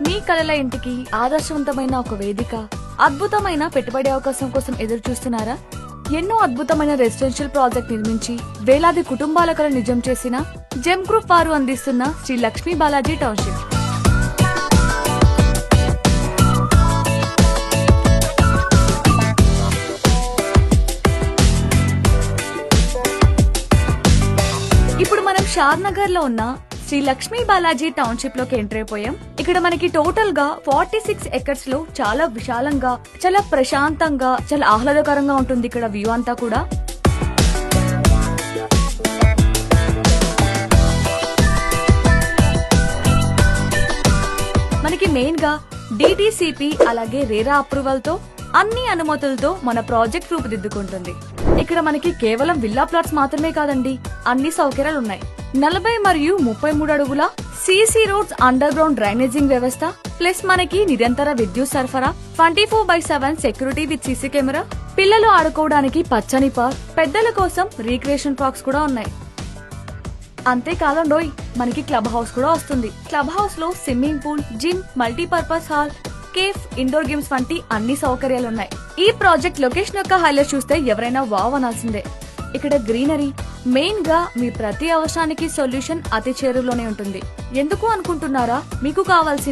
మీ కలల ఇంటికి ఆదర్శవంతమైన ఒక వేదిక, అద్భుతమైన పెట్టుబడి అవకాశం కోసం ఎదురు చూస్తున్నారా? ఎన్నో అద్భుతమైన రెసిడెన్షియల్ ప్రాజెక్ట్ నిర్మించి వేలాది కుటుంబాల కల నిజం చేసిన జెమ్ గ్రూప్ వారు అందిస్తున్న శ్రీ లక్ష్మీ బాలాజీ టౌన్షిప్. ఇప్పుడు మనం షాద్నగర్ లో ఉన్న శ్రీ లక్ష్మీ బాలాజీ టౌన్షిప్ లోకి ఎంటర్ అయిపోయాం. ఇక్కడ మనకి టోటల్ గా 46 ఎకర్స్ లో చాలా విశాలంగా, చాలా ప్రశాంతంగా, చాలా ఆహ్లాదకరంగా ఉంటుంది ఇక్కడ వ్యూ అంతా కూడా. మనకి మెయిన్ గా డిటిసిపి అలాగే రేరా అప్రూవల్ తో అన్ని అనుమతులతో మన ప్రాజెక్ట్ రూపుదిద్దుకుంటుంది. ఇక్కడ మనకి కేవలం విల్లా ప్లాట్స్ మాత్రమే కాదండి, అన్ని సౌకర్యాలు ఉన్నాయి. 40 మరియు 33 అడుగుల సిసి రోడ్స్, అండర్ గ్రౌండ్ డ్రైనేజింగ్ వ్యవస్థ, ప్లస్ మనకి నిరంతర విద్యుత్ సరఫరా, 24/7 సెక్యూరిటీ విత్ సీసీ కెమెరా, పిల్లలు ఆడుకోవడానికి పచ్చని పార్క్, పెద్దల కోసం రీక్రియేషన్ పార్క్స్ కూడా ఉన్నాయి. అంతేకాదండోయ్, మనకి క్లబ్ హౌస్ కూడా వస్తుంది. క్లబ్ హౌస్ లో swimming pool, gym, multipurpose hall, cafe, indoor games వంటి అన్ని సౌకర్యాలున్నాయి. ఈ ప్రాజెక్ట్ లొకేషన్ యొక్క హైలైట్ చూస్తే ఎవరైనా వావ్ అనాల్సిందే. ఇక్కడ గ్రీనరీ, మెయిన్ గా మీ ప్రతి అవసరానికి సొల్యూషన్ అతి చేరువలోనే ఉంటుంది. ఎందుకు అనుకుంటున్నారా? మీకు కావాల్సిన